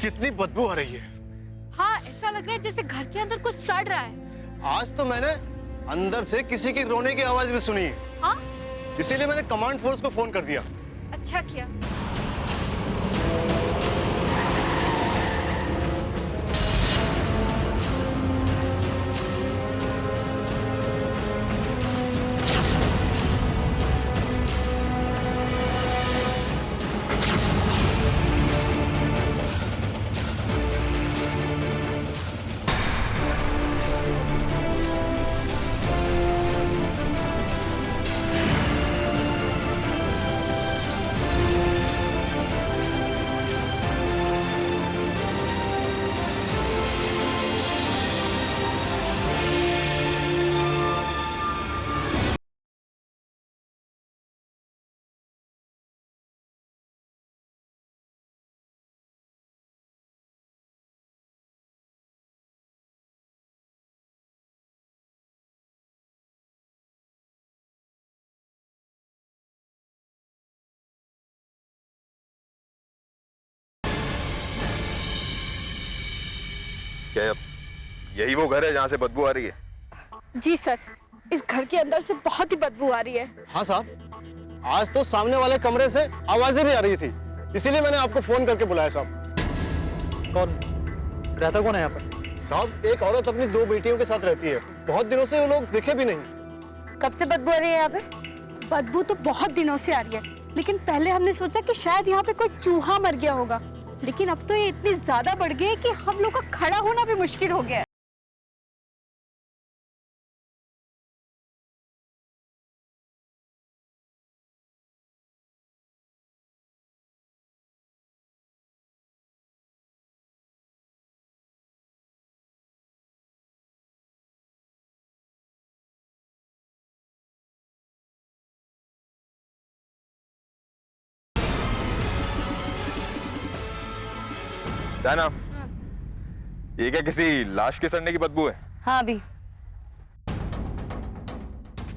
कितनी बदबू आ रही है। हाँ, ऐसा लग रहा है जैसे घर के अंदर कुछ सड़ रहा है। आज तो मैंने अंदर से किसी की रोने की आवाज भी सुनी। हाँ? इसीलिए मैंने कमांड फोर्स को फोन कर दिया। अच्छा किया। क्या यही वो घर है जहाँ से बदबू आ रही है? जी सर, इस घर के अंदर से बहुत ही बदबू आ रही है। हाँ साहब, आज तो सामने वाले कमरे से आवाजें भी आ रही थी, इसीलिए मैंने आपको फोन करके बुलाया साहब। कौन रहता कौन है यहाँ पर? साहब, एक औरत अपनी 2 बेटियों के साथ रहती है। बहुत दिनों से वो लोग दिखे भी नहीं। कब से बदबू आ रही है यहाँ पे? बदबू तो बहुत दिनों से आ रही है, लेकिन पहले हमने सोचा कि शायद यहाँ पे कोई चूहा मर गया होगा, लेकिन अब तो ये इतनी ज्यादा बढ़ गई है कि हम लोग का खड़ा होना भी मुश्किल हो गया है। क्या नाम? ये क्या किसी लाश के सड़ने की बदबू है? हाँ, अभी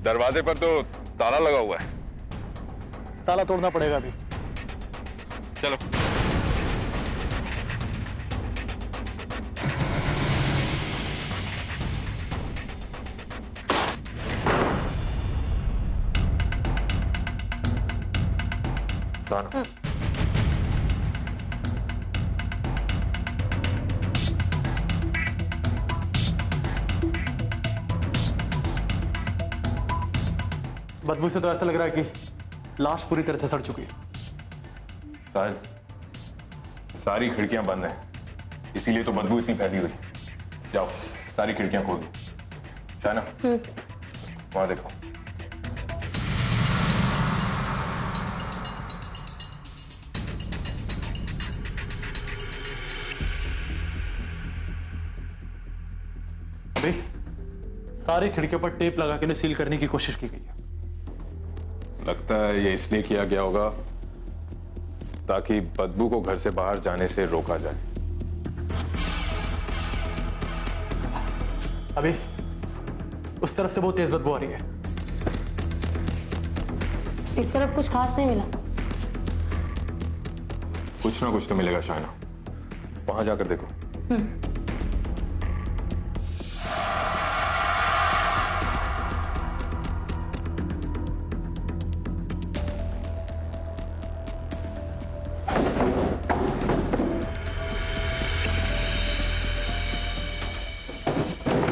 दरवाजे पर तो ताला लगा हुआ है। ताला तोड़ना पड़ेगा अभी। चलो। ताना। बदबू से तो ऐसा लग रहा है कि लाश पूरी तरह से सड़ चुकी है। साहिल, सारी खिड़कियां बंद हैं, इसीलिए तो बदबू इतनी फैली हुई। जाओ, सारी खिड़कियां खोल दो। शाना, वहां देखो। अभी सारी खिड़कियों पर टेप लगा के उन्हें सील करने की कोशिश की गई है। लगता है ये इसलिए किया गया होगा ताकि बदबू को घर से बाहर जाने से रोका जाए। अभी उस तरफ से बहुत तेज बदबू आ रही है। इस तरफ कुछ खास नहीं मिला। कुछ ना कुछ तो मिलेगा शायना, वहां जाकर देखो।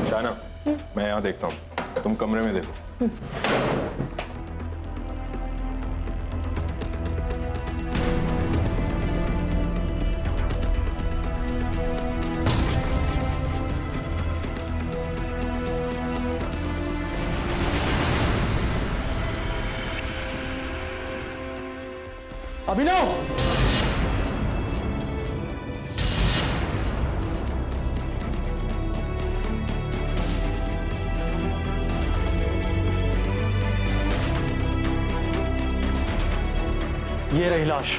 शायना, मैं यहां देखता हूं, तुम कमरे में देखो। अभिनव, ये रही लाश।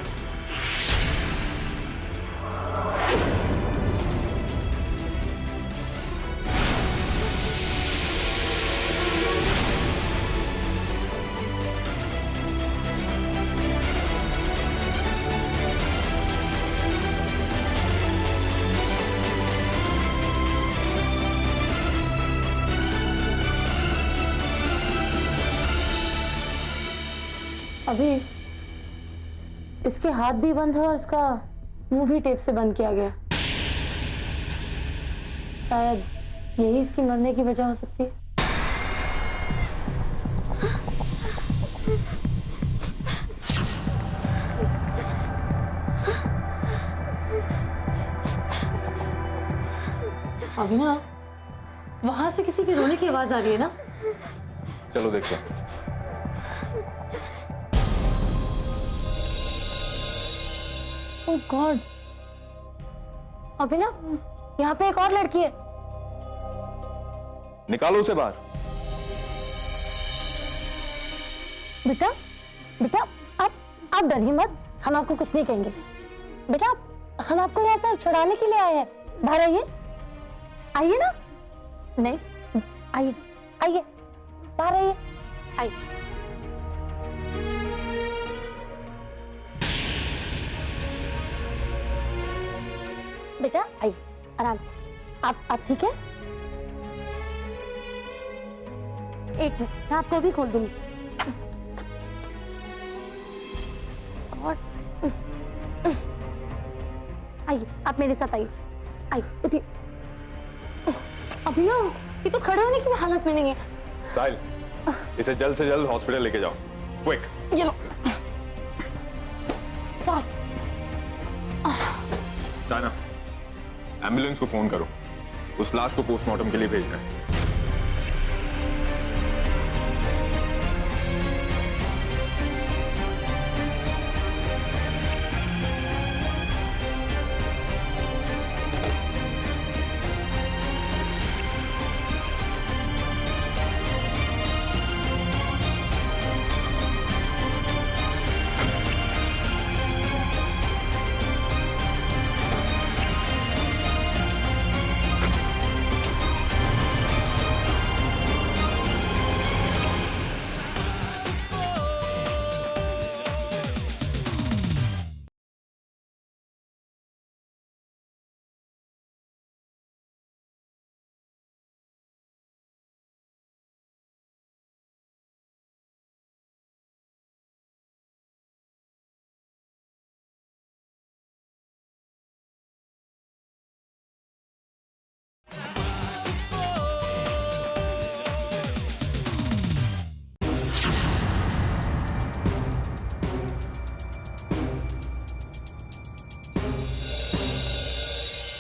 अभी इसके हाथ भी बंद है और इसका मुंह भी टेप से बंद किया गया। शायद यही इसकी मरने की वजह हो सकती है। अभिनव, वहां से किसी के रोने की आवाज आ रही है ना? चलो देखते हैं। ओह गॉड, अभिनव, यहाँ पे एक और लड़की है। निकालो उसे बाहर। बेटा, बेटा, आप डरिए मत, हम आपको कुछ नहीं कहेंगे। बेटा, हम आपको यहाँ से छुड़ाने के लिए आए हैं। बाहर आइए, आइए ना। नहीं, आइए, आइए, बाहर आइए, आइए। बेटा आइए, आराम से। आप ठीक है? एक मिनट, मैं आपको भी खोल दूंगी। और आइए, आप मेरे साथ आइए, आइए, उठिए। अभी ये तो खड़े होने की हालत में नहीं है। साहिल, इसे जल्द से जल्द हॉस्पिटल लेके जाओ, क्विक। ये लो, फास्ट। जाना, एम्बुलेंस को फोन करो, उस लाश को पोस्टमार्टम के लिए भेजना है।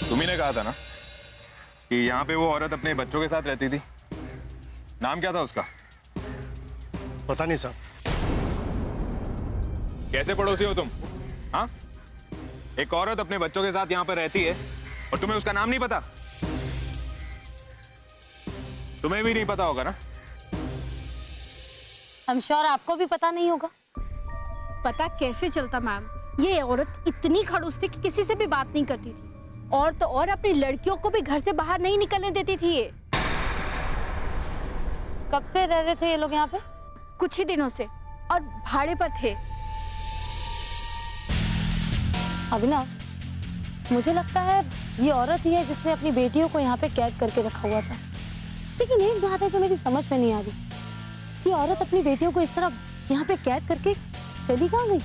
तुम्ही ने कहा था ना कि यहाँ पे वो औरत अपने बच्चों के साथ रहती थी। नाम क्या था उसका? पता नहीं साहब। कैसे पड़ोसी हो तुम? हाँ, एक औरत अपने बच्चों के साथ यहाँ पर रहती है और तुम्हें उसका नाम नहीं पता? तुम्हें भी नहीं पता होगा ना? I'm sure आपको भी पता नहीं होगा। पता कैसे चलता मैम? ये औरत इतनी खड़ूस थी कि किसी से भी बात नहीं करती थी, और तो और अपनी लड़कियों को भी घर से बाहर नहीं निकलने देती थी ये। कब से रह रहे थे ये लोग यहाँ पे? कुछ ही दिनों से, और भाड़े पर थे। अभिनव, मुझे लगता है ये औरत ही है जिसने अपनी बेटियों को यहाँ पे कैद करके रखा हुआ था। लेकिन एक बात है जो मेरी समझ में नहीं आ रही, ये औरत अपनी बेटियों को इस तरह यहाँ पे कैद करके चली कहाँ गई?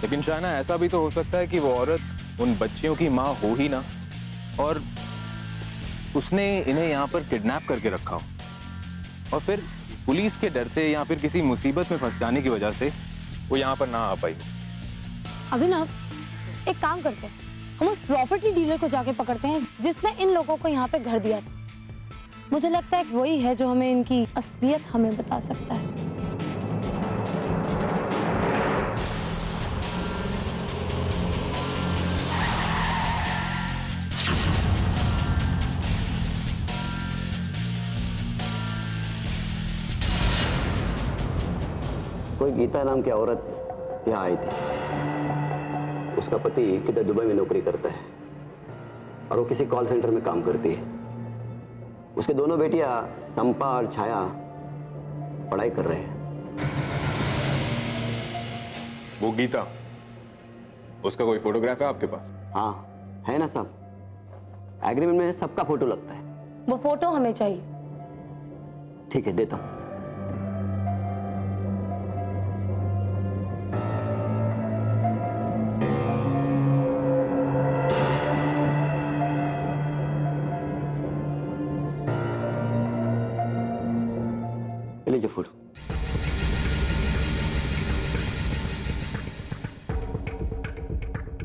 लेकिन शायना ऐसा भी तो हो सकता है कि वो औरत उन बच्चियों की माँ हो ही ना, और उसने इन्हें यहाँ पर किडनैप करके रखा हो, और फिर पुलिस के डर से या फिर किसी मुसीबत में फंस जाने की वजह से वो यहाँ पर ना आ पाई। अभिनव, एक काम करते हैं, हम उस प्रॉपर्टी डीलर को जाके पकड़ते हैं जिसने इन लोगों को यहाँ पे घर दिया था। मुझे लगता है वही है जो हमें इनकी असलियत हमें बता सकता है। कोई गीता नाम की औरत यहाँ आई थी। उसका पति किधर दुबई में नौकरी करता है और वो किसी कॉल सेंटर में काम करती है। उसके दोनों बेटियां संपा और छाया पढ़ाई कर रहे हैं। वो गीता, उसका कोई फोटोग्राफ है आपके पास? हाँ है ना साहब, एग्रीमेंट में सबका फोटो लगता है। वो फोटो हमें चाहिए। ठीक है, देता हूँ। केयरफुल।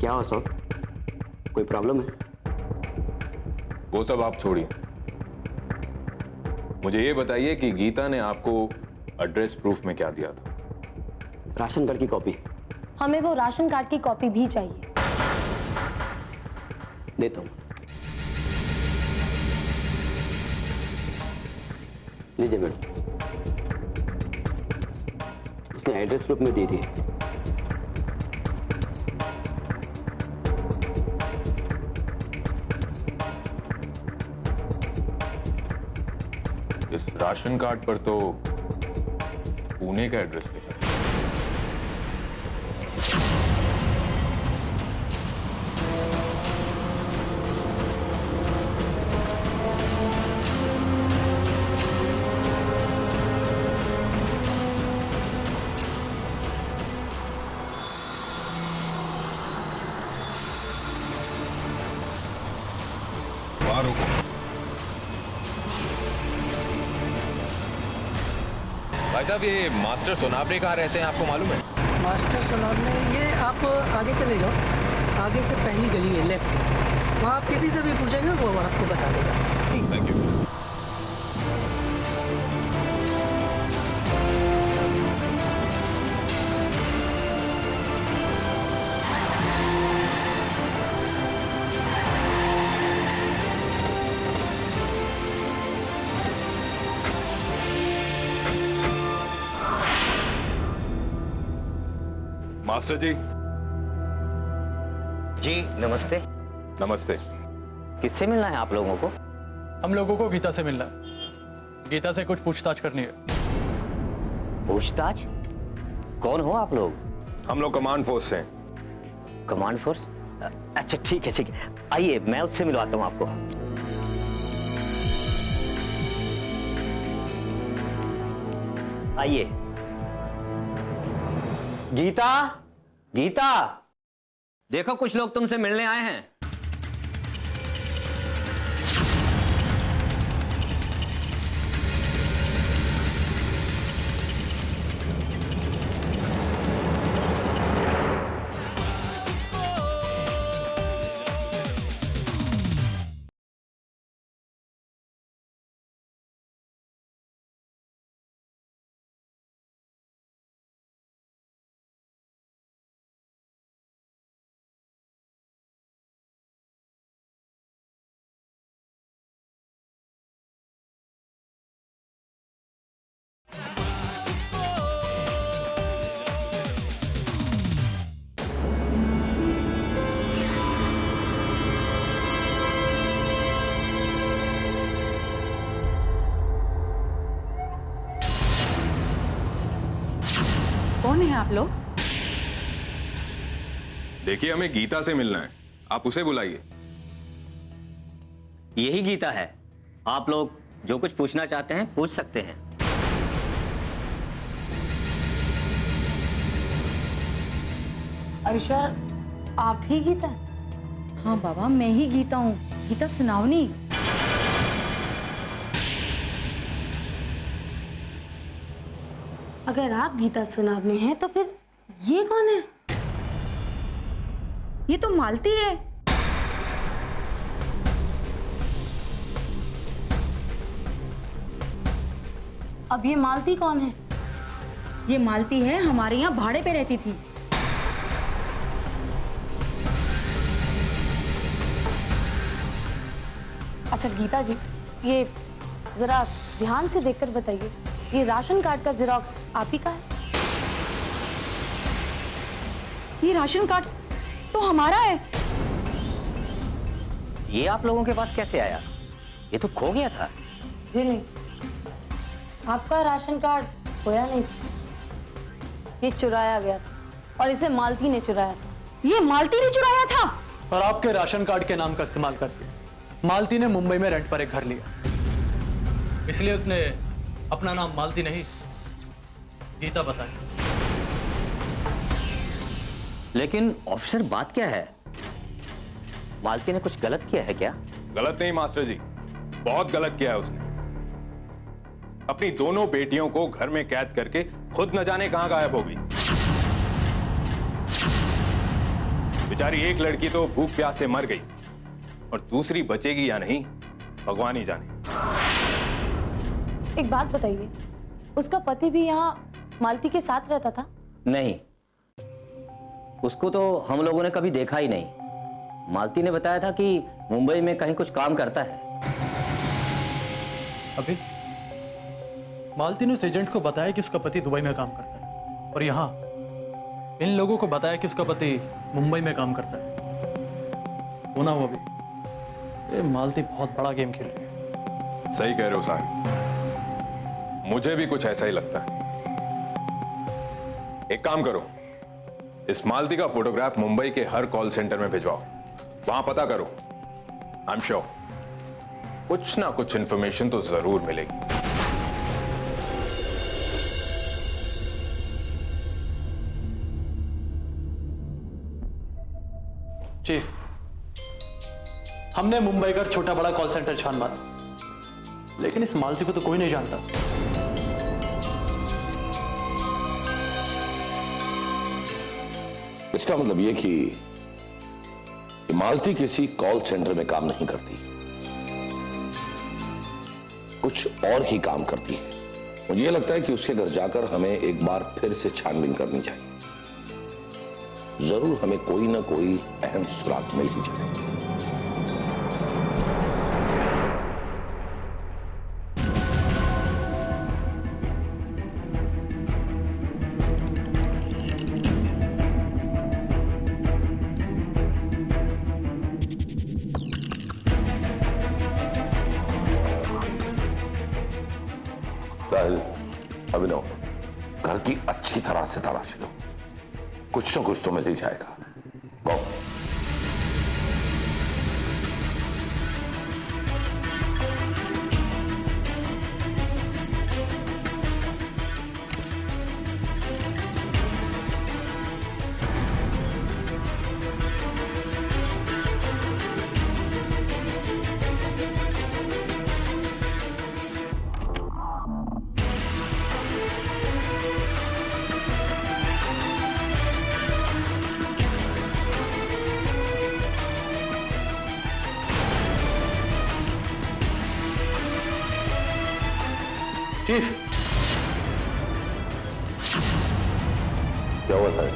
क्या हुआ साहब, कोई प्रॉब्लम है? वो सब आप छोड़िए, मुझे ये बताइए कि गीता ने आपको एड्रेस प्रूफ में क्या दिया था? राशन कार्ड की कॉपी। हमें वो राशन कार्ड की कॉपी भी चाहिए। देता हूं। लीजिए मैडम, उसने एड्रेस प्रूफ में दी थी। इस राशन कार्ड पर तो पुणे का एड्रेस लिखा है। वहां रुको। भाई साहब, ये मास्टर सोनाबरे कहाँ रहते हैं, आपको मालूम है? मास्टर सलाम में ये आप आगे चले जाओ, आगे से पहली गली है लेफ्ट, वहाँ आप किसी से भी पूछेंगे वो आपको बता देगा। Thank you. मास्टर जी। जी नमस्ते। नमस्ते। किससे मिलना है आप लोगों को? हम लोगों को गीता से मिलना है। गीता से कुछ पूछताछ करनी है। पूछताछ? कौन हो आप लोग? हम लोग कमांड फोर्स से हैं। Command force? अच्छा ठीक है, आइए मैं उससे मिलवाता हूँ आपको। आइए। गीता, गीता, देखो कुछ लोग तुमसे मिलने आए हैं। कौन है आप लोग? देखिए, हमें गीता से मिलना है, आप उसे बुलाइए। यही गीता है। आप लोग जो कुछ पूछना चाहते हैं पूछ सकते हैं। अरिशा, आप ही गीता? हाँ बाबा, मैं ही गीता हूँ, गीता सुनावनी। अगर आप गीता सुनावनी हैं तो फिर ये कौन है? ये तो मालती है। अब ये मालती कौन है? ये मालती है, हमारे यहाँ भाड़े पे रहती थी। अच्छा गीता जी, ये जरा ध्यान से देखकर बताइए, ये राशन कार्ड का जेरॉक्स आप ही का है? ये राशन कार्ड तो हमारा है। ये आप लोगों के पास कैसे आया? ये तो खो गया था। जी नहीं, आपका राशन कार्ड खोया नहीं था, ये चुराया गया था और इसे मालती ने चुराया था। ये मालती ने चुराया था? और आपके राशन कार्ड के नाम का इस्तेमाल करके मालती ने मुंबई में रेंट पर एक घर लिया, इसलिए उसने अपना नाम मालती नहीं गीता बताया। लेकिन ऑफिसर, बात क्या है? मालती ने कुछ गलत किया है क्या? गलत नहीं मास्टर जी, बहुत गलत किया है उसने। अपनी दोनों बेटियों को घर में कैद करके खुद न जाने कहां गायब हो गई। बेचारी एक लड़की तो भूख प्यास से मर गई और दूसरी बचेगी या नहीं भगवान ही जाने। एक बात बताइए, उसका पति भी यहाँ मालती के साथ रहता था? नहीं, उसको तो हम लोगों ने कभी देखा ही नहीं। मालती ने बताया था कि मुंबई में कहीं कुछ काम करता है। अभी मालती ने उस एजेंट को बताया कि उसका पति दुबई में काम करता है, और यहाँ इन लोगों को बताया कि उसका पति मुंबई में काम करता है। होना हुआ भी, ये मालती बहुत बड़ा गेम खेल रही है। सही कह रहे हो साहब, मुझे भी कुछ ऐसा ही लगता है। एक काम करो, इस मालती का फोटोग्राफ मुंबई के हर कॉल सेंटर में भिजवाओ, वहां पता करो। आई एम श्योर कुछ ना कुछ इंफॉर्मेशन तो जरूर मिलेगी। चीफ, हमने मुंबई का छोटा बड़ा कॉल सेंटर छान मारा, लेकिन इस मालती को तो कोई नहीं जानता। इसका मतलब यह कि मालती किसी कॉल सेंटर में काम नहीं करती, कुछ और ही काम करती है। मुझे यह लगता है कि उसके घर जाकर हमें एक बार फिर से छानबीन करनी चाहिए। जरूर हमें कोई ना कोई अहम सुराग मिल ही जाएगा। अभिनव, घर की अच्छी तरह से तलाश लो, कुछ ना कुछ तो मिल ही जाएगा। गो। चीफ, क्या हुआ साहब?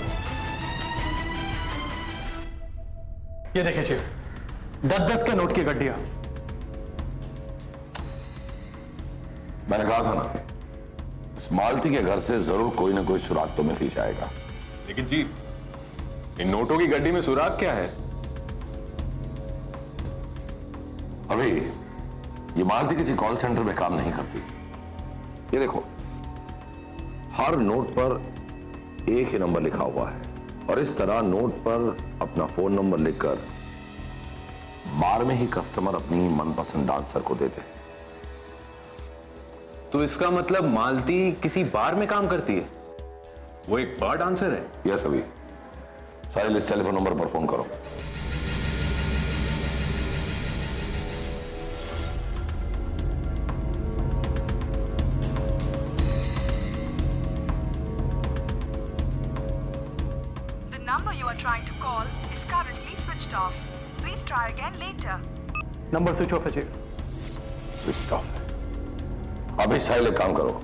ये देखिए चीफ, 10-10 के नोट की गड्डियां। मैंने कहा था ना, इस मालती के घर से जरूर कोई ना कोई सुराग तो मिल ही जाएगा। लेकिन जी, इन नोटों की गड्डी में सुराग क्या है? अभी ये मालती किसी कॉल सेंटर में काम नहीं करती। ये देखो, हर नोट पर एक ही नंबर लिखा हुआ है, और इस तरह नोट पर अपना फोन नंबर लिखकर बार में ही कस्टमर अपनी मनपसंद डांसर को देते हैं। तो इसका मतलब मालती किसी बार में काम करती है? वो एक बार डांसर है? यस अभी, साहिल इस टेलीफोन नंबर पर फोन करो। Trying to call is currently switched off. Please try again later. Number switch off है चीफ। स्विच ऑफ है। अभी साहिल एक काम करो,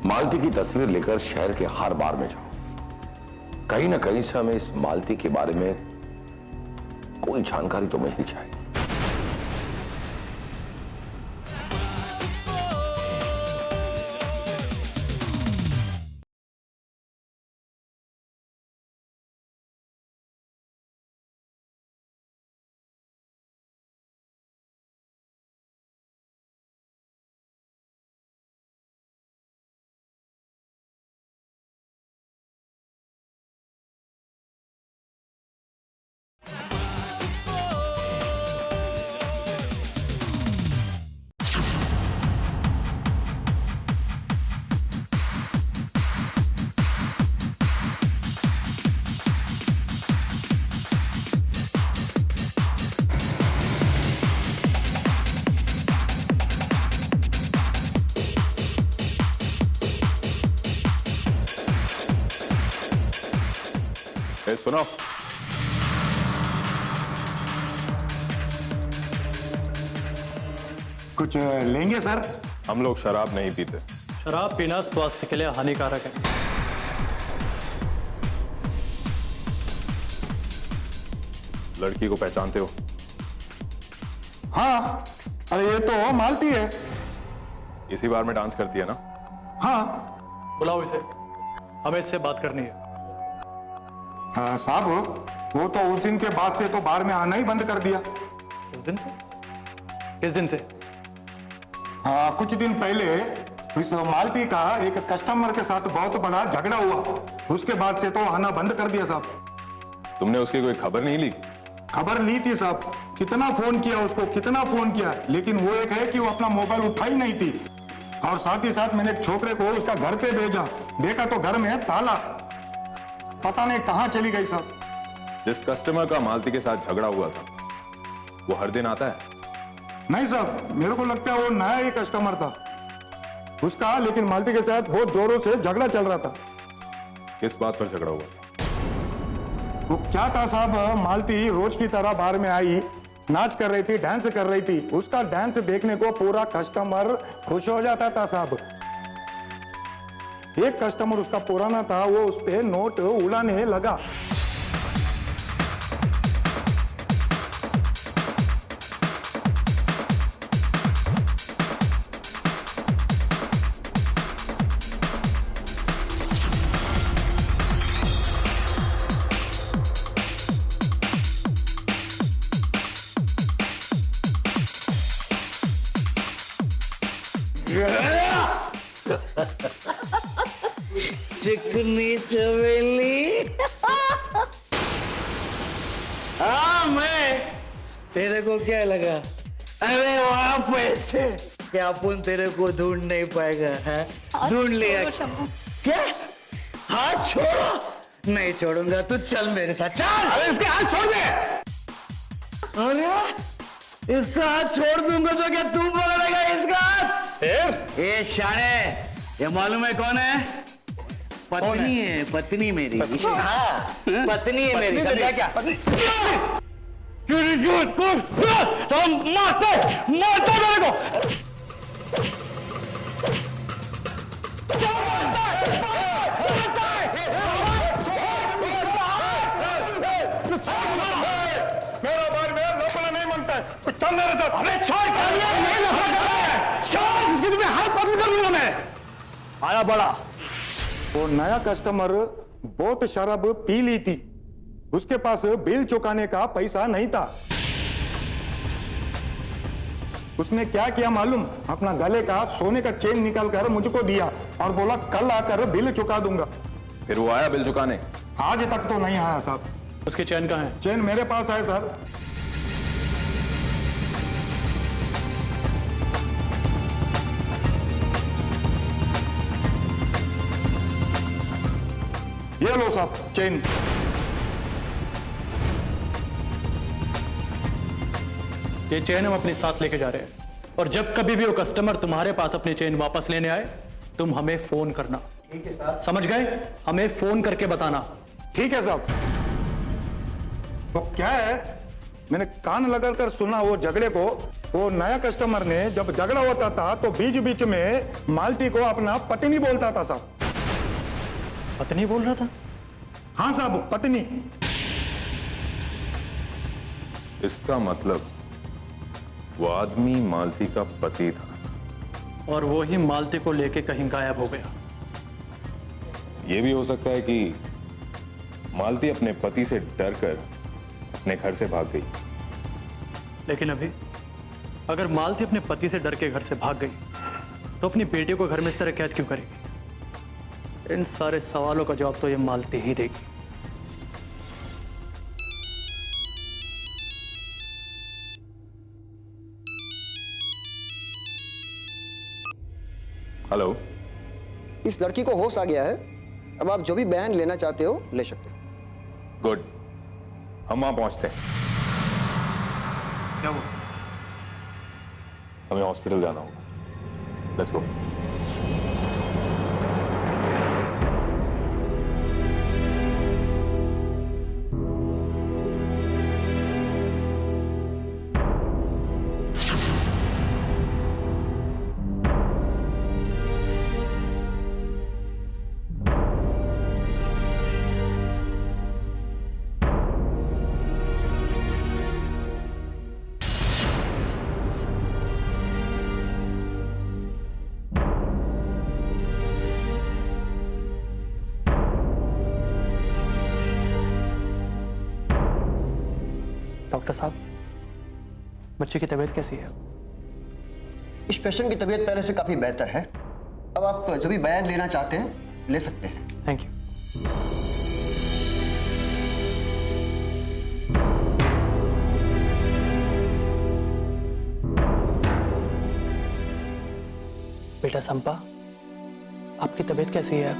मालती की तस्वीर लेकर शहर के हर बार में जाओ। कहीं ना कहीं से हमें इस मालती के बारे में कोई जानकारी तो मिल ही जाएगी। सुनो, कुछ लेंगे सर? हम लोग शराब नहीं पीते। शराब पीना स्वास्थ्य के लिए हानिकारक है। लड़की को पहचानते हो? हाँ, अरे ये तो मालती है। इसी बार में डांस करती है ना? हाँ। बुलाओ इसे, हमें इससे बात करनी है। हाँ साहब, वो तो उस दिन के बाद से तो बार में आना ही बंद कर दिया। उस दिन से? किस दिन से? हाँ, कुछ दिन पहले इस मालती का एक कस्टमर के साथ बहुत बड़ा झगड़ा हुआ, उसके बाद से तो आना बंद कर दिया साहब। तुमने उसकी कोई खबर नहीं ली? खबर ली थी साहब, कितना फोन किया उसको, कितना फोन किया, लेकिन वो एक है कि वो अपना मोबाइल उठा ही नहीं थी। और साथ ही साथ मैंने एक छोकरे को उसका घर पे भेजा, देखा तो घर में ताला, पता नहीं कहां चली गई साहब। जिस कस्टमर का मालती के साथ झगड़ा हुआ था, वो हर दिन आता है? नहीं साहब, मेरे को लगता है वो नया ही कस्टमर था उसका, लेकिन मालती के साथ बहुत जोरों से झगड़ा चल रहा था। किस बात पर झगड़ा हुआ? वो क्या था साहब, मालती रोज की तरह बार में आई, नाच कर रही थी, डांस कर रही थी। उसका डांस देखने को पूरा कस्टमर खुश हो जाता था साहब। एक कस्टमर उसका पुराना था, वो उस पे नोट उड़ाने लगा। चिकनी चमेली। हाँ, मैं तेरे को क्या लगा? अरे वहां पैसे क्या अपन तेरे को ढूंढ नहीं पाएगा है? ढूंढ लिया क्या? हाथ छोड़ो। नहीं छोड़ूंगा, तू चल मेरे साथ, चल। अरे इसके हाथ छोड़ दे। अरे इसका हाथ छोड़ दूंगा तो क्या तू पकड़ेगा इसका हाथ? ये शाने, ये मालूम है कौन है? पत्नी है, पत्नी मेरी। हाँ, पत्नी है मेरी। समझा क्या? मारते मेरे को। मेरा बार में लपड़ा नहीं मांगता है, चल मेरे साथ। अबे छोड़, नहीं लपड़ा कर रहा है। छोड़, इसके तुम्हें हाथ पकड़ कर लूंगा मैं। आया बड़ा। वो नया कस्टमर बहुत शराब पी ली थी, उसके पास बिल चुकाने का पैसा नहीं था। उसने क्या किया मालूम? अपना गले का सोने का चेन निकाल कर मुझको दिया और बोला कल आकर बिल चुका दूंगा। फिर वो आया बिल चुकाने? आज तक तो नहीं आया साहब। उसके चेन कहाँ है? चेन मेरे पास है सर। ये लो साहब चेन। ये चेन हम अपने साथ लेके जा रहे हैं, और जब कभी भी वो कस्टमर तुम्हारे पास अपनी चेन वापस लेने आए, तुम हमें फोन करना। ठीक है साहब। समझ गए? हमें फोन करके बताना। ठीक है साहब। तो क्या है, मैंने कान लगाकर सुना वो झगड़े को। वो नया कस्टमर ने जब झगड़ा होता था तो बीच बीच में मालती को अपना पत्नी बोलता था साहब। पत्नी बोल रहा था? हाँ साहब, पत्नी। इसका मतलब वो आदमी मालती का पति था, और वो ही मालती को लेके कहीं गायब हो गया। ये भी हो सकता है कि मालती अपने पति से डरकर अपने घर से भाग गई। लेकिन अभी अगर मालती अपने पति से डर के घर से भाग गई, तो अपनी बेटी को घर में इस तरह कैद क्यों करेगी? इन सारे सवालों का जवाब तो ये मालती ही देगी। हेलो। इस लड़की को होश आ गया है, अब आप जो भी बयान लेना चाहते हो ले सकते हो। गुड, हम वहां पहुंचते हैं। क्या वो? हमें हॉस्पिटल जाना होगा। Let's go. डॉक्टर साहब, बच्चे की तबीयत कैसी है? इस पेशेंट की तबीयत पहले से काफी बेहतर है। अब आप जो भी बयान लेना चाहते हैं ले सकते हैं। Thank you. बेटा संपा, आपकी तबीयत कैसी है?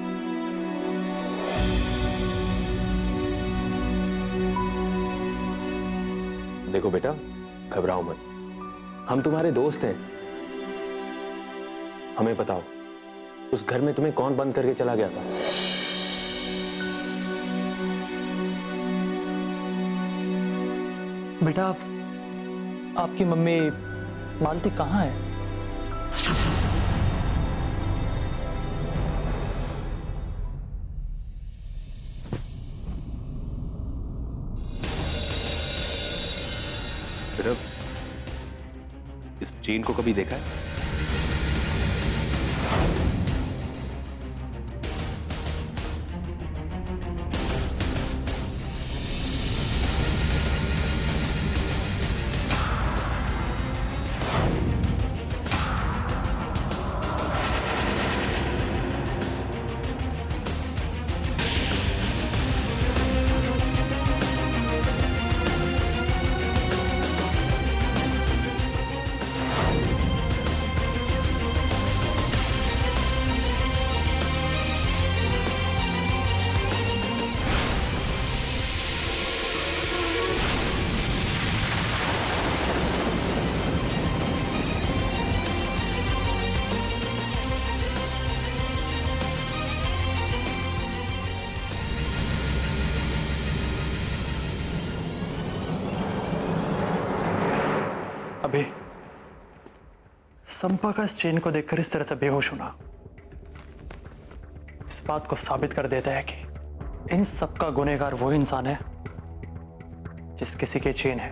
देखो बेटा, घबराओ मत, हम तुम्हारे दोस्त हैं। हमें बताओ, उस घर में तुम्हें कौन बंद करके चला गया था? बेटा, आपकी मम्मी मालती कहाँ है? बेटा, इस चेन को कभी देखा है? अभी संपा का इस चेन को देखकर इस तरह से बेहोश होना इस बात को साबित कर देता है कि इन सब का गुनहगार वो इंसान है जिस किसी के चेन है।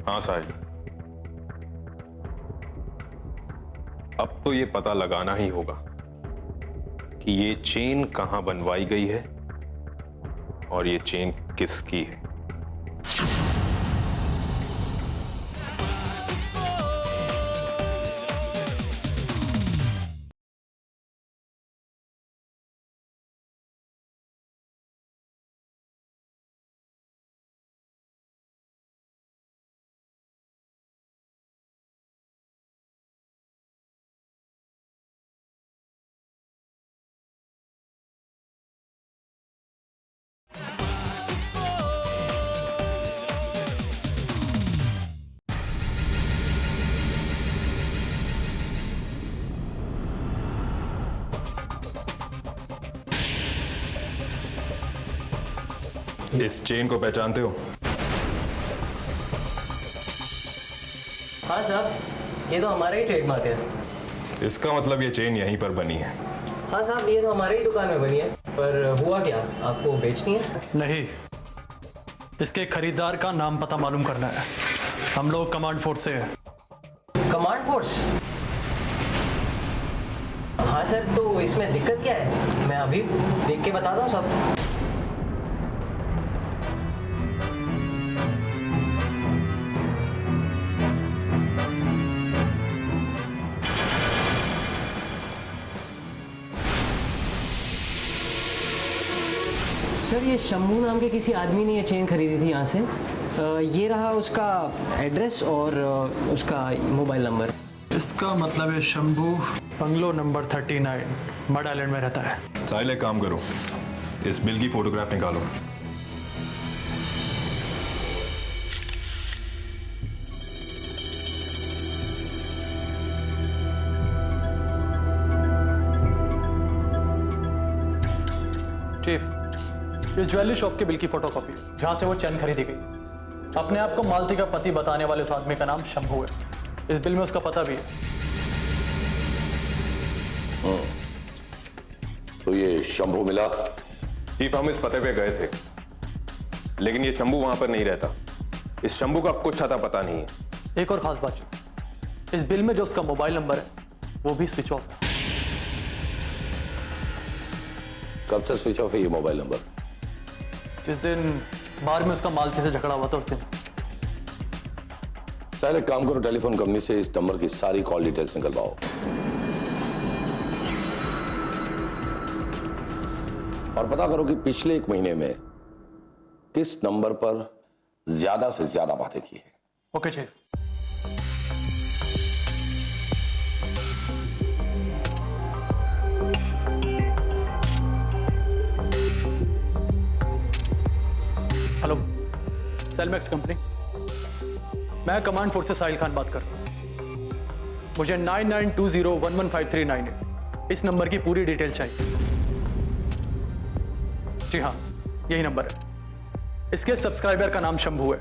हाँ साहिल, अब तो ये पता लगाना ही होगा कि ये चेन कहां बनवाई गई है और ये चेन किसकी है। इस चेन को पहचानते हो? हाँ साहब, ये तो हमारा ही ट्रेडमार्क है। इसका मतलब ये चेन यहीं पर बनी है? हाँ साहब, ये तो हमारे ही दुकान में बनी है। पर हुआ क्या, आपको बेचनी है? नहीं, इसके खरीदार का नाम पता मालूम करना है। हम लोग कमांड फोर्स से हैं। Command force? हाँ सर, तो इसमें दिक्कत क्या है? मैं अभी देख के बताता हूँ सब। सर, ये शंभू नाम के किसी आदमी ने ये चेन खरीदी थी यहाँ से। ये रहा उसका एड्रेस और उसका मोबाइल नंबर। इसका मतलब है Shambhu bungalow number 39 mud island में रहता है। साहिल, एक काम करो, इस बिल की फोटोग्राफ निकालो। चीफ, ये ज्वेलरी शॉप के बिल की फोटोकॉपी है जहां से वो चेन खरीदी गई। अपने आप को मालती का पति बताने वाले उस आदमी का नाम शंभू है। इस बिल में उसका पता भी है। तो ये शंभू मिला? चीफ, हम इस पते पे गए थे, लेकिन ये शंभू वहां पर नहीं रहता। इस शंभू का कुछ अता पता नहीं है। एक और खास बात, इस बिल में जो उसका मोबाइल नंबर है वो भी स्विच ऑफ है। कब से स्विच ऑफ है ये मोबाइल नंबर? जिस दिन बार में उसका मालती से झगड़ा हुआ था उस दिन। पहले काम करो, टेलीफोन कंपनी से इस नंबर की सारी कॉल डिटेल्स निकलवाओ और पता करो कि पिछले 1 महीने में किस नंबर पर ज्यादा से ज्यादा बातें की है। Okay chief. हेलो, सेलमैक्स कंपनी, मैं कमांड फोर्स से साहिल खान बात कर रहा हूं। मुझे 9920115398 इस नंबर की पूरी डिटेल चाहिए। जी हाँ, यही नंबर है। इसके सब्सक्राइबर का नाम शंभू है।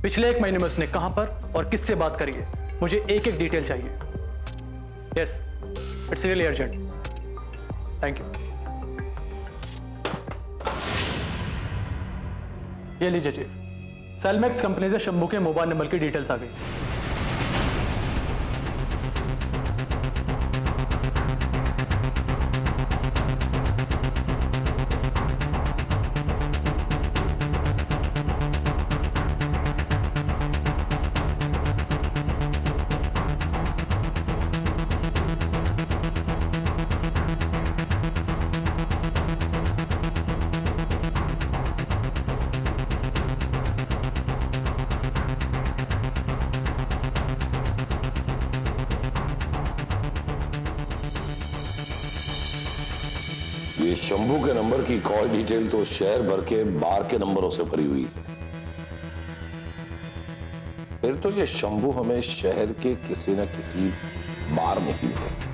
पिछले 1 महीने में उसने कहां पर और किससे बात करी है, मुझे एक एक डिटेल चाहिए। Yes, it's really urgent. Thank you. ये लीजिए जी, सेलमैक्स कंपनी से शंभू के मोबाइल नंबर की डिटेल्स आ गई। ये शंभू के नंबर की कॉल डिटेल तो शहर भर के बार के नंबरों से भरी हुई है। फिर तो ये शंभू हमें शहर के किसी न किसी बार में ही मिलेगा।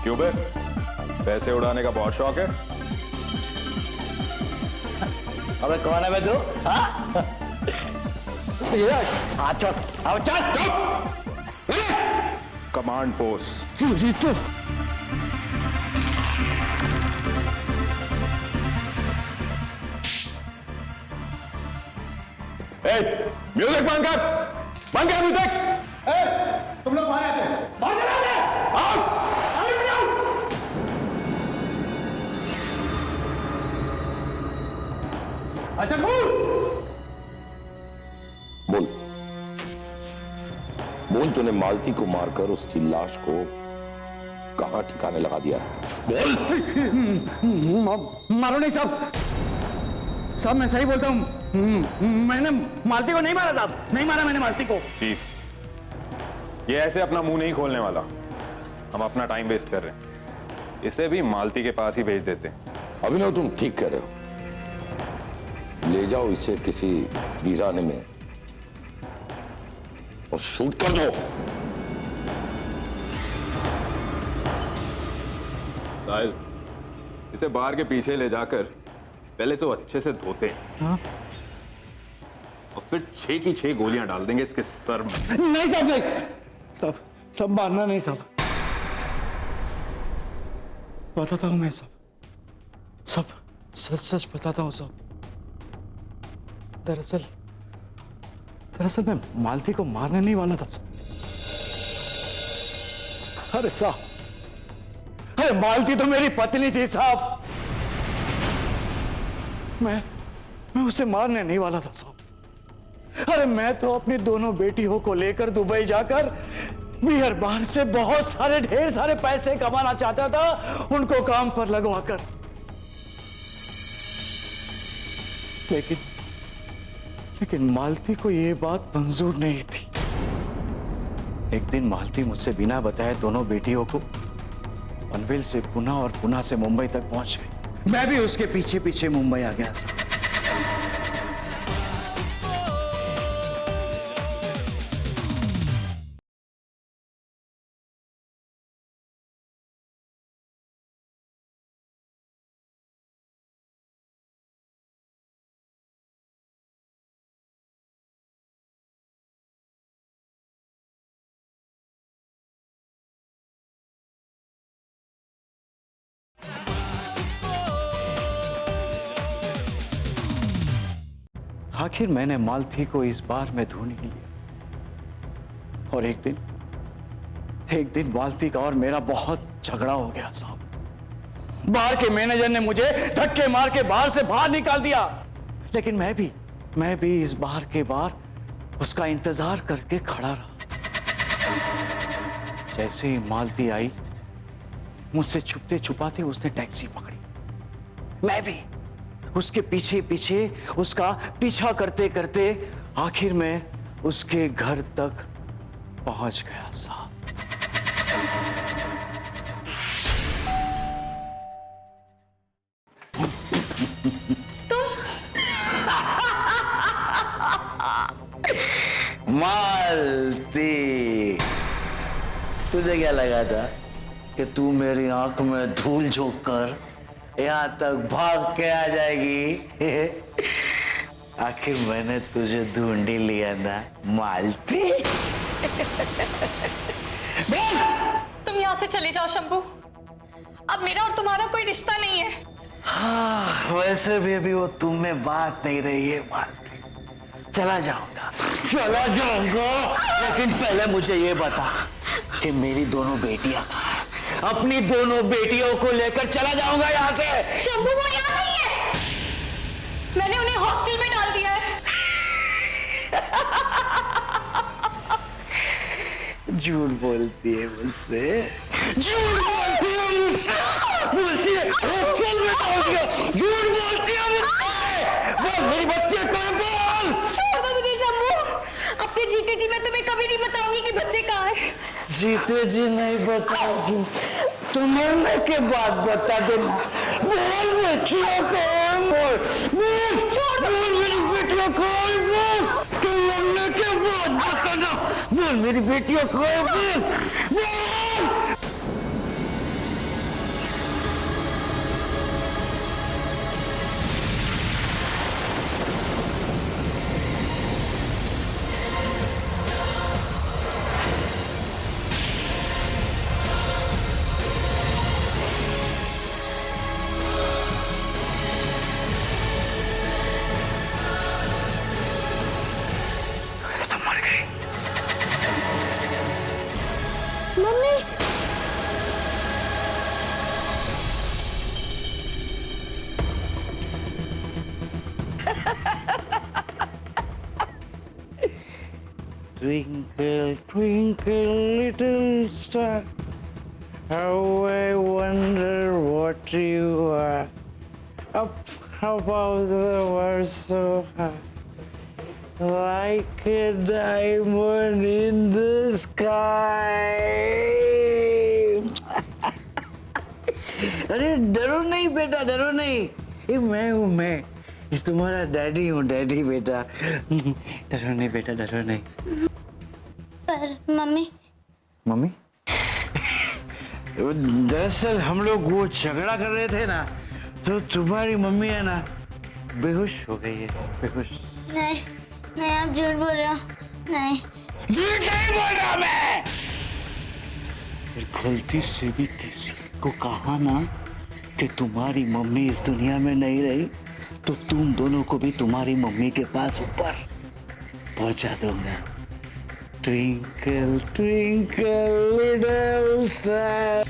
क्यों बे, पैसे उड़ाने का बहुत शौक है? अबे कौन है बे तू? हाँ? चल, अब चल। Command force. चल। म्यूजिक बंद कर म्यूजिक। तुम लोग बाहर आते, बाहर आते। अच्छा बोल बोल, तूने मालती को मारकर उसकी लाश को कहां ठिकाने लगा दिया है? बोल। मारो नहीं साहब, मैं सही बोलता हूँ। मैंने मालती को नहीं मारा साहब, नहीं मारा मैंने मालती को। चीफ, ये ऐसे अपना मुंह नहीं खोलने वाला। हम अपना टाइम वेस्ट कर रहे हैं, इसे भी मालती के पास ही भेज देते हैं। अभिनव, तुम ठीक कह रहे हो। ले जाओ इसे किसी वीराने में और शूट कर दो। साहिल, इसे बार के पीछे ले जाकर पहले तो अच्छे से धोते हैं। हाँ? और फिर 6 की 6 गोलियां डाल देंगे इसके सर में। नहीं साहब, नहीं साहब, सब मारना नहीं साहब। बताता हूँ मैं सब सच सच बताता हूँ सब। दरअसल मैं मालती को मारने नहीं वाला था साहब। अरे साहब, अरे मालती तो मेरी पत्नी थी साहब। मैं उसे मारने नहीं वाला था साहब। अरे मैं तो अपनी दोनों बेटियों को लेकर दुबई जाकर बिहार बाहर से बहुत सारे ढेर सारे पैसे कमाना चाहता था उनको काम पर लगवाकर, लेकिन मालती को ये बात मंजूर नहीं थी। एक दिन मालती मुझसे बिना बताए दोनों बेटियों को पनवेल से पुणे और पुणे से मुंबई तक पहुंच गई। मैं भी उसके पीछे पीछे मुंबई आ गया। आखिर मैंने मालती को इस बार में ढूंढ ही लिया और एक दिन मालती का और मेरा बहुत झगड़ा हो गया साहब। बाहर के मैनेजर ने मुझे धक्के मार के बाहर से बाहर निकाल दिया, लेकिन मैं भी इस बार के बार उसका इंतजार करके खड़ा रहा। जैसे ही मालती आई मुझसे छुपते छुपाते उसने टैक्सी पकड़ी। मैं भी उसके पीछे पीछे उसका पीछा करते करते आखिर में उसके घर तक पहुंच गया साहब। मालती, तुझे क्या लगा था कि तू मेरी आंख में धूल झोंक कर यहाँ तक भाग के आ जाएगी? आखिर मैंने तुझे ढूंढ ही लिया ना मालती। तुम यहाँ से चले जाओ शंभू, अब मेरा और तुम्हारा कोई रिश्ता नहीं है। हाँ, वैसे भी अभी वो तुम में बात नहीं रही है मालती। चला जाऊंगा, लेकिन पहले मुझे ये बता कि मेरी दोनों बेटियां कहाँ हैं? अपनी दोनों बेटियों को लेकर चला जाऊंगा यहाँ से। शंभू वो यहाँ नहीं है, मैंने उन्हें हॉस्टल में डाल दिया है। झूठ बोलती है मुझसे, झूठ बोलती है मुझसे, बोलती है हॉस्टल में डाल दिया, झूठ बोलती है मुझसे। बोल मेरी बच्चे को बोल। छोड़ दो मुझे शंभू, अपने जीते जी मैं तुम्हें कभी नहीं बताऊंगी कि बच्चे कहाँ हैं। जीते जी नहीं बताओगी तो मरने के बाद बता देना। बोल बेटियों को बोल, बोल मेरी बेटियों को बोल, तुम मरने के बाद बताना। बोल मेरी बेटियों को बोल, बोल। Twinkle, twinkle, little star, how I wonder what you are. Up above the world so high, like a diamond in the sky. अरे डरो नहीं बेटा, डरो नहीं, ये मैं हूँ, मैं ये तुम्हारा डैडी हूँ, डैडी बेटा। डरो नहीं बेटा, डरो नहीं। पर मम्मी दरअसल हम लोग वो झगड़ा कर रहे थे ना, तो तुम्हारी मम्मी है ना बेहोश हो गई है, बेहोश। नहीं आप झूठ बोल रहे हो। नहीं झूठ नहीं बोल रहा मैं। गलती से भी किसी को कहा ना कि तुम्हारी मम्मी इस दुनिया में नहीं रही, तो तुम दोनों को भी तुम्हारी मम्मी के पास ऊपर पहुंचा दूंगा। Twinkle, twinkle, little star.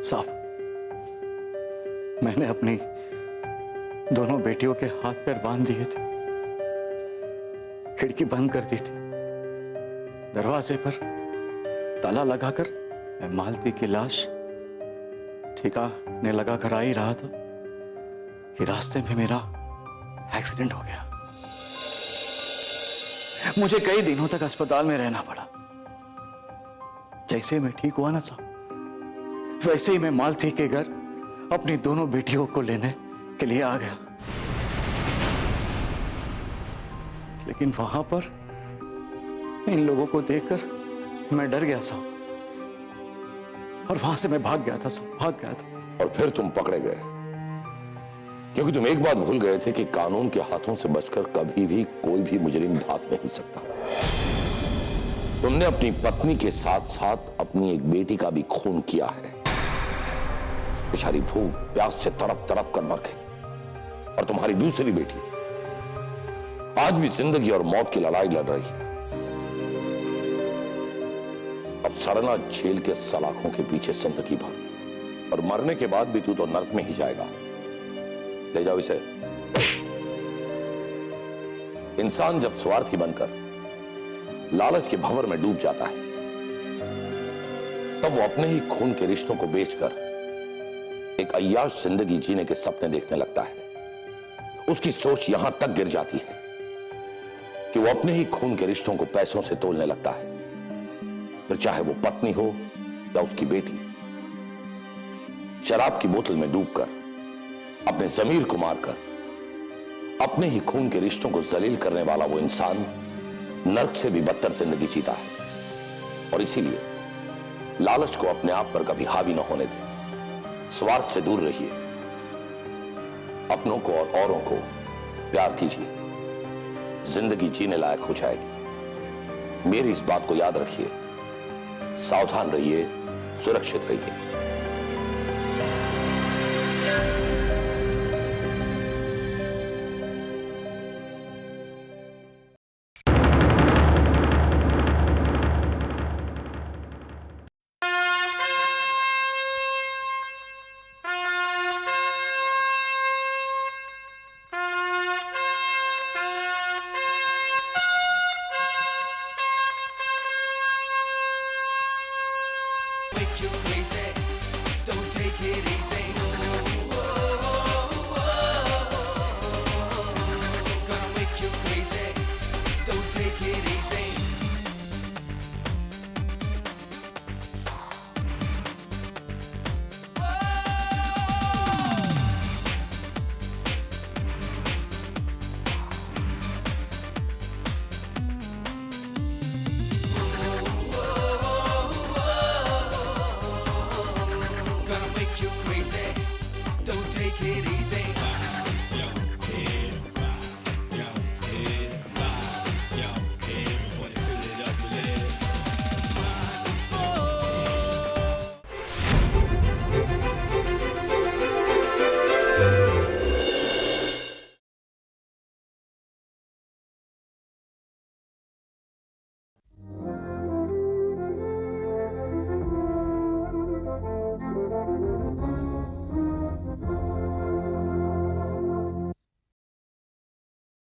साहब, मैंने अपनी दोनों बेटियों के हाथ पैर बांध दिए थे, खिड़की बंद कर दी थी। दरवाजे पर ताला लगाकर मैं मालती की लाश ठिकाने लगाकर आ ही रहा था कि रास्ते में मेरा एक्सीडेंट हो गया। मुझे कई दिनों तक अस्पताल में रहना पड़ा। जैसे मैं ठीक हुआ ना साहब, वैसे ही मैं मालती के घर अपनी दोनों बेटियों को लेने के लिए आ गया। लेकिन वहां पर इन लोगों को देखकर मैं डर गया साहब, और वहां से मैं भाग गया था साहब, भाग गया था। और फिर तुम पकड़े गए, क्योंकि तुम एक बात भूल गए थे कि कानून के हाथों से बचकर कभी भी कोई भी मुजरिम भाग नहीं सकता। तुमने अपनी पत्नी के साथ साथ अपनी एक बेटी का भी खून किया है। बेचारी भूख प्यास से तड़प तड़प कर मर गई, और तुम्हारी दूसरी बेटी आज भी जिंदगी और मौत की लड़ाई लड़ रही है। अब सड़ना झेल के सलाखों के पीछे जिंदगी भर, और मरने के बाद भी तू तो नर्क में ही जाएगा। ले जाओ इसे। इंसान जब स्वार्थी बनकर लालच के भंवर में डूब जाता है, तब वो अपने ही खून के रिश्तों को बेचकर एक अय्याश जिंदगी जीने के सपने देखने लगता है। उसकी सोच यहां तक गिर जाती है कि वो अपने ही खून के रिश्तों को पैसों से तोलने लगता है, फिर चाहे वो पत्नी हो या उसकी बेटी। शराब की बोतल में डूबकर, अपने जमीर को मारकर, अपने ही खून के रिश्तों को जलील करने वाला वो इंसान नर्क से भी बदतर जिंदगी जीता है। और इसीलिए लालच को अपने आप पर कभी हावी न होने दें। स्वार्थ से दूर रहिए, अपनों को और औरों को प्यार कीजिए, जिंदगी जीने लायक हो जाएगी। मेरी इस बात को याद रखिए, सावधान रहिए, सुरक्षित रहिए। Make you crazy.